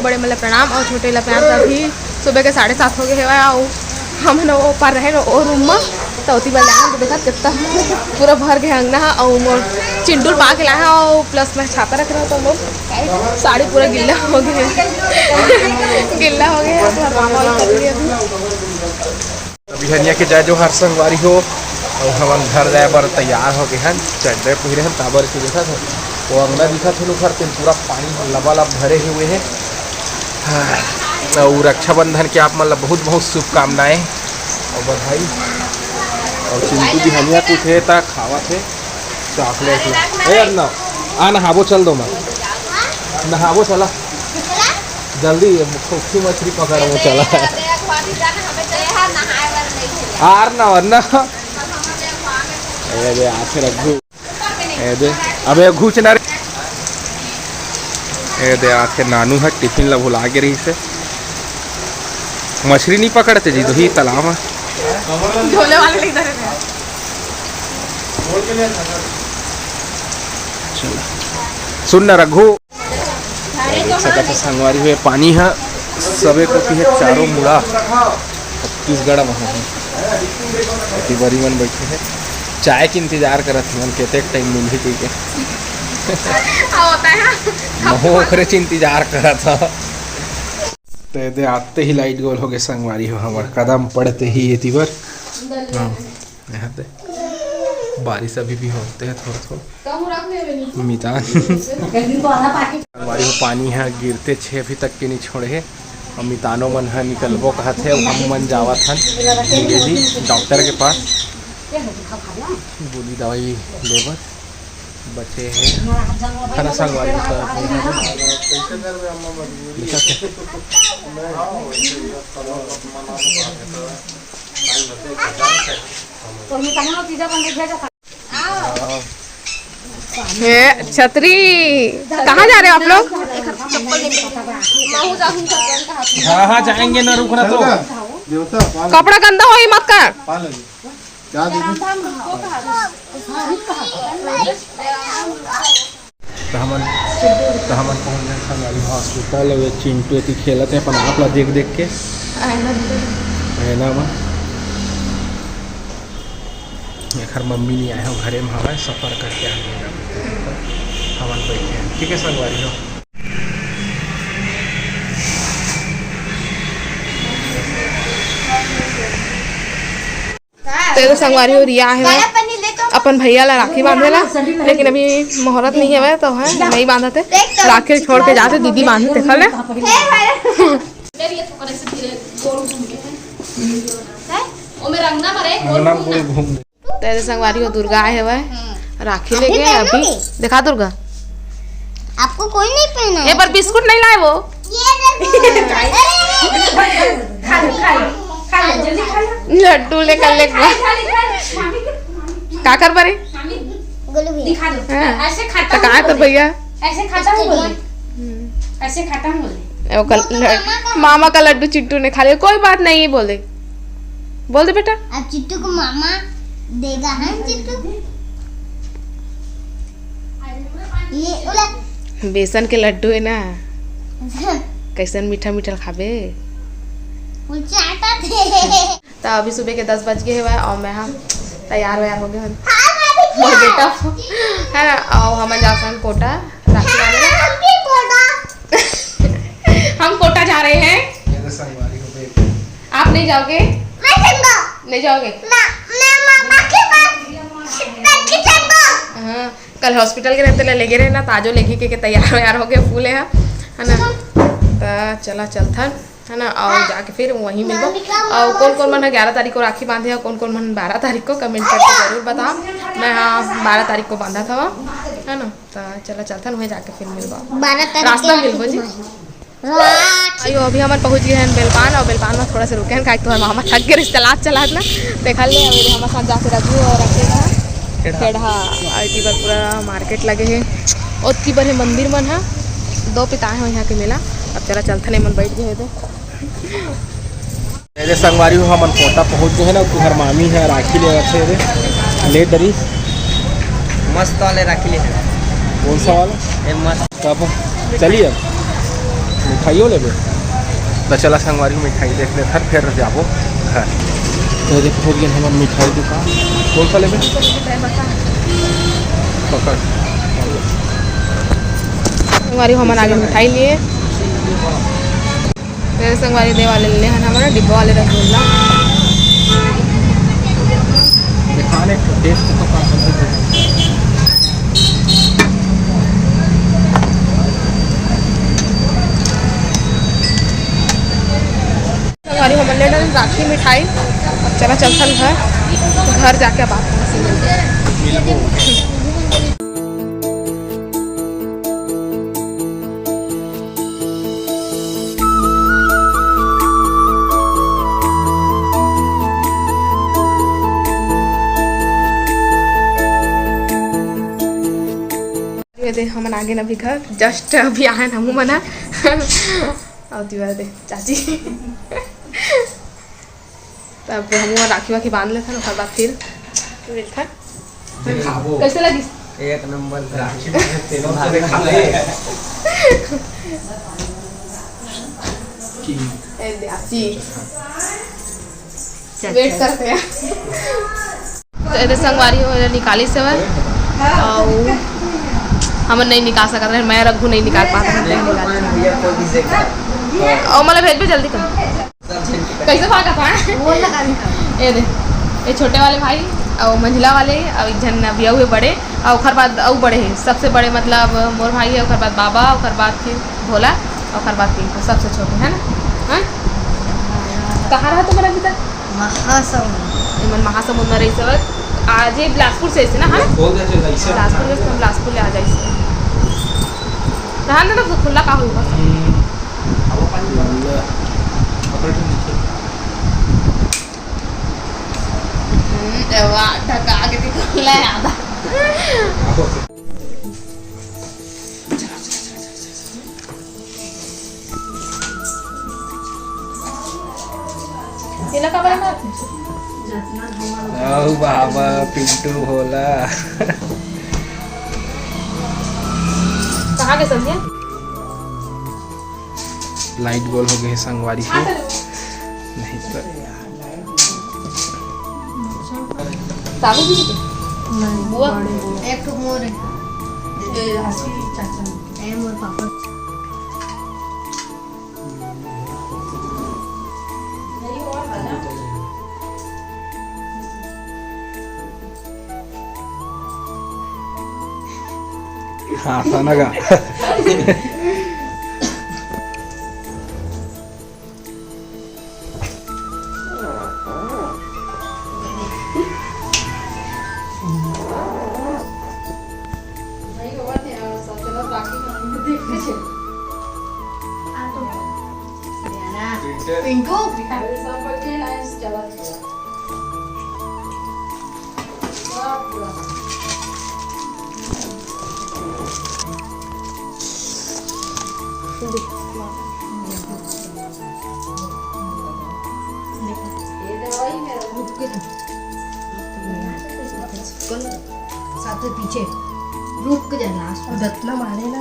बड़े मतलब प्रणाम और छोटे ला प्यार। अभी सुबह के 7:30 हो गए है और हम ना वो पार रहे और रूम में तो उसी बार लाए तो देखा कितना पूरा भर गया अंगना है और चिंटू पा के लाया और प्लस मैं छाता रख रहा तो लोग साड़ी पूरा गिल्ला हो गया गिल्ला हो गया अभी हनिया के जाए जो हर संगवारी हो और हम घर जाए पर तैयार हो गए हैं चड्डे पहिरे हैं ताबर के देखा था वो अंगना दिखा थे लोग घर पूरा पानी लबालब भरे हुए हैं। और रक्षाबंधन के आप मतलब बहुत बहुत शुभकामनाएं और बधाई। और चिंटू भी हनिया कुछ है ता खावा थे चॉकलेट यार ना आ नहाबो चल दो मैं नहाबो चला जल्दी खूबी मछली पकड़ वो चला आर ना वरना आखे रखू अबे घूच ना दे आखे नानू है टिफिन ला भुला के रही से मछली नहीं पकड़ते जी तो ही तालाब में झोले वाले इधर सुन न रघु संगवारी हुए पानी है सबे को है चारों मुड़ा छत्तीसगढ़ में है बड़ी मन बैठे है चाय के इंतजार करत मन कहते टाइम मिल ही के ओकरे इंतजार करा था तो दे आते ही लाइट गोल हो गए संगवारी हो हमार कदम पड़ते ही ये तीवर यहाँ पे बारिश अभी भी होते हैं थोड़ा थोड़ा मितान संगवारी हो पानी है गिरते छे अभी तक के नहीं छोड़े और मितानो मन है निकलबो कहते हैं हम मन जावत हन जी डॉक्टर के पास गोली दवाई लेबर बचे हैं खाना संगवारी छतरी कहाँ जा रहे हो आप लोग? हाँ जाएंगे ना रुकना तो कपड़ा गंदा हो मत कर हमन पहुँच गए संगवारी हॉस्पिटल चिंटू एती खेलते हैं अपन आप ला देख देख के में घर मम्मी नहीं आए हो घरे में हवा सफ़र करके आ हमन बैठे हैं ठीक है संगवारी हो तो संगवारी हो रिया है अपन भैया ला राखी बांधेला लेकिन अभी मुहूर्त नहीं है तो है नहीं बांधते राखी छोड़ के जाते दीदी बांधते खले तेरे संगवारी हो दुर्गा है वह राखी लेके अभी देखा दुर्गा आपको कोई नहीं पहना ये पर बिस्कुट नहीं लाए वो लड्डू लेकर ले का कर परे दिखा दो ऐसे खाता कहाँ तो भैया ऐसे खाता हूँ बोले ऐसे खाता हूँ बोले मामा का लड्डू चिट्टू ने खा लिया कोई बात नहीं बोले बोल दे बेटा अब चिट्टू को मामा देगा है चिट्टू ये बेसन के लड्डू है ना कैसन मीठा मीठा खाबे तो अभी सुबह के 10 बज गए है और मैं हम तैयार हो गए और बेटा है ना और हम जासन कोटा हम कोटा जा रहे हैं आप नहीं जाओगे नहीं जाओगे हाँ कल हॉस्पिटल के रहते लेके रहे ना ताजो लेके के तैयार हो गए फूले है ना तो चला चलथन है ना और जाके फिर वहीं मिलबो और कौन कौन मन 11 तारीख को राखी बांधे और कौन कौन मन 12 तारीख को कमेंट करके जरूर बताओ मैं हाँ 12 तारीख को बांधा था है ना तो चला चलता वहीं जाके फिर मिलबो रास्ता मिलबो जी अयो अभी हम पहुँच गए हैं बेलपान और बेलपान में थोड़ा सा रुके हैं तो हमारा थक गए रिश्तेदार चला ना देखा ले हमारे साथ जाके रखू और रखेगा खेड़ा आई बार पूरा मार्केट लगे है और की बार मंदिर मन है 2 पिता है यहाँ के मेला अब चला चलते नहीं मन बैठ गए थे मेरे संगवारी हो हम कोटा पहुँच गए हैं ना तुम्हार मामी है राखी ले रखे ले डरी मस्त वाले राखी ले कौन सा वाला मस्त कब चलिए मिठाइयों लेबे तो चला संगवारी मिठाई देख ले घर फिर जाबो घर। तो देखो हो गया हमारा मिठाई दुकान। कौन सा लेबे पकड़ संगवारी हमारे आगे मिठाई लिए मेरे संगवारी दे वाले ले हैं हमारा डिब्बा वाले रसगुल्ला। दिखाने टेस्ट तो संगवारी हमारे ले राखी मिठाई। अब चला चलता घर जाके बात दे हम आगे ना भी घर जस्ट अभी आए हम मना और दीवार दे चाची तब हम राखी वाखी बांध लेते हैं बाद फिर था कैसे लगी एक नंबर राखी तेनों से दिखा ले चाची वेट करते हैं तो संगवारी हो निकाली से और हम नहीं निकाल सक रहे मैं रघु नहीं निकाल पाता और मतलब भेज भी जल्दी कर कैसे भागा था ये दे ये छोटे वाले भाई और मंझला वाले और एक जन भैया हुए बड़े और खर बाद और बड़े हैं सबसे बड़े मतलब मोर भाई है और बाद बाबा और बाद फिर भोला और बाद पिंकू सबसे छोटे है ना। हाँ कहाँ रहा तुम्हारा अभी तक महासमुंद में रही सब आज ये बिलासपुर से ना। हाँ बिलासपुर से बिलासपुर ले आ जाए ना तो खुला का होगा ढका के खुला है आधा ये लगा बना ओ बाबा पिंटू भोला कहाँ के संध्या लाइट गोल हो गए संगवारी को नहीं तो साबु भी बुआ एक तो मोर चाचा ए मोर पापा हाँ सनगा पिंटू साथ पीछे रुक जाना दत्तना मारे ना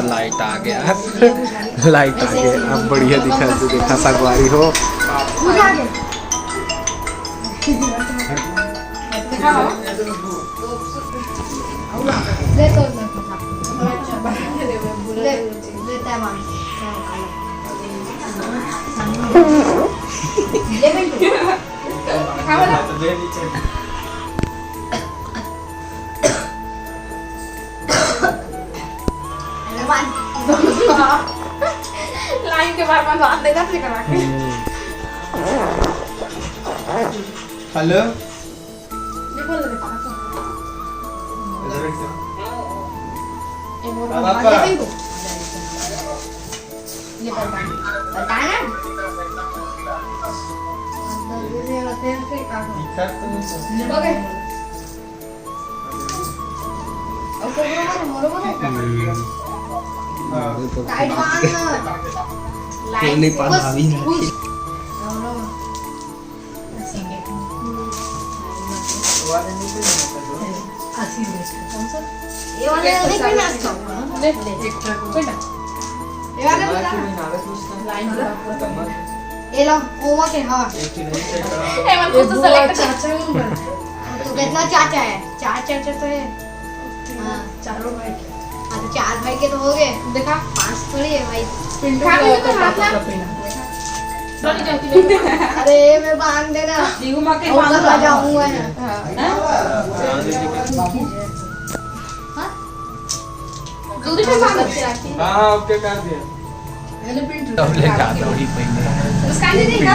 लाइट आ गया लाइट आ गया अब बढ़िया दिखा तो देखा संगवारी हो लाइन के बार बार बात देगा से करा के हेलो ये बोल दे ये बोल ये बताना ओके और टाइट बांधना नहीं पा भाभी ये वाले देख भी नाचता ले ले बेटा ये वाले ये लो ओवा के हाँ हेमंत को तो सेलेक्ट चाचा तो कितना चाचा है? चार चाचा तो है। हाँ चारों भाई हाँ तो 4 भाई के तो हो गए। देखा 5 थोड़ी है भाई। खा भी तो हाथ ला रोटी जाती है अरे मैं बांध देना दीगू मां के ऊपर आ जाऊंगा। दूध से बांध के रखी हाँ ओके कर दिया डबले का दौड़ी पहले मुस्कान दीदी का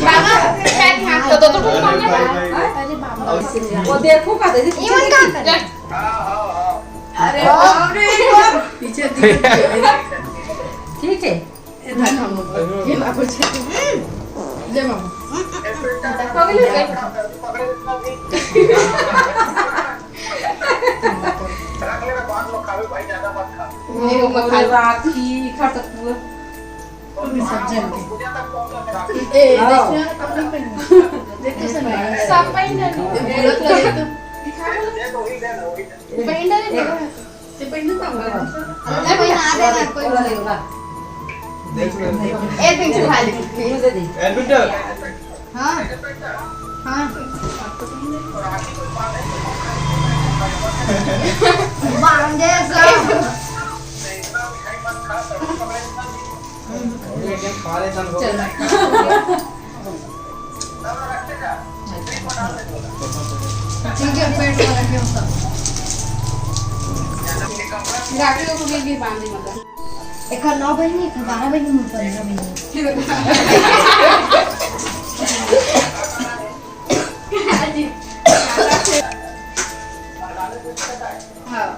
बाबा पैर हाथ तो तो मारने अरे बाबा वो देखो का दीदी ये मन का अरे बाप रे पीछे ठीक है ये बाबू जी ले मामा पकड़ ले वो मखा राखी खा सकते सब जन के ए देखना कपड़े पहन देखो सब पहन ले बोलत लगे तो पहन ले से पहन तो कोई ना देगा कोई बोलेगा एक पिंच खा ले मुझे दे एडमिटर हाँ हाँ बांध दे सब चल ठीक है पेट में रखे सब राखी को भी बांध दी मतलब एक 9 बजे नहीं 12 बजे मुझ पर हाँ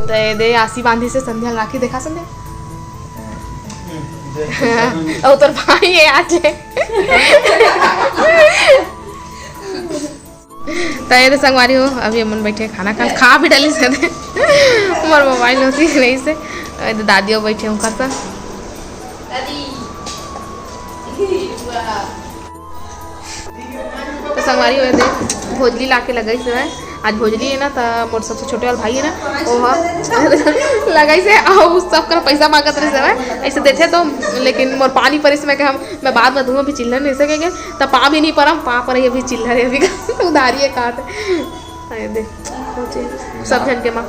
तो ये दे आसी बांधी से संध्या राखी देखा संध्या और तोर भाई है आज तो ये संगवारी हो अभी अमन बैठे खाना खा भी डाली से हमार मोबाइल होती नहीं से दादियों बैठे हूँ कर तो संगवारी हो दे भोजली ला के लगाई से आज भोजली है ना तो मोर सबसे छोटे वाला भाई है ना वो लगाई से और सब कर पैसा मांगत रहे से ऐसे देते तो लेकिन मोर पानी परे से मैं बाद में दूंगा भी चिल्लर नहीं सकेंगे तब पा भी नहीं परम पा पर अभी चिल्लर है अभी उधारी है काट दे सब जन के माँ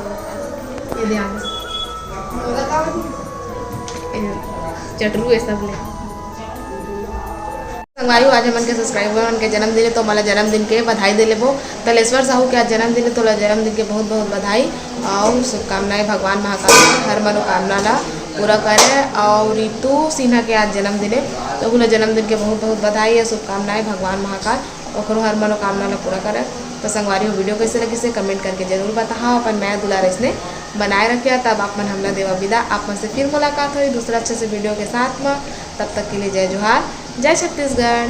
ये दे आगे चटरू है सब ले संगवारी आज हमन के सब्सक्राइबर के जन्मदिन तो मला जन्मदिन के बधाई दे लेबो तलेश्वर साहू के आज जन्मदिन तो जन्मदिन के बहुत बहुत बधाई और शुभकामनाएं भगवान महाकाल हर मनोकामना ला पूरा करे और रितु सिन्हा के आज जन्मदिन है तो उन्हें जन्मदिन के बहुत बहुत बधाई है शुभकामनाएं भगवान महाकाल और हर मनोकामना ला पूरा करे तो संगवारी वीडियो कैसे लगी से कमेंट करके जरूर बताओ अपन नया दुलार इसने बनाए रखे तब आप मन हमला देवा विदा आप मन से फिर मुलाकात हुई दूसरा अच्छे से वीडियो के साथ में तब तक के लिए जय जोहार जय छत्तीसगढ़।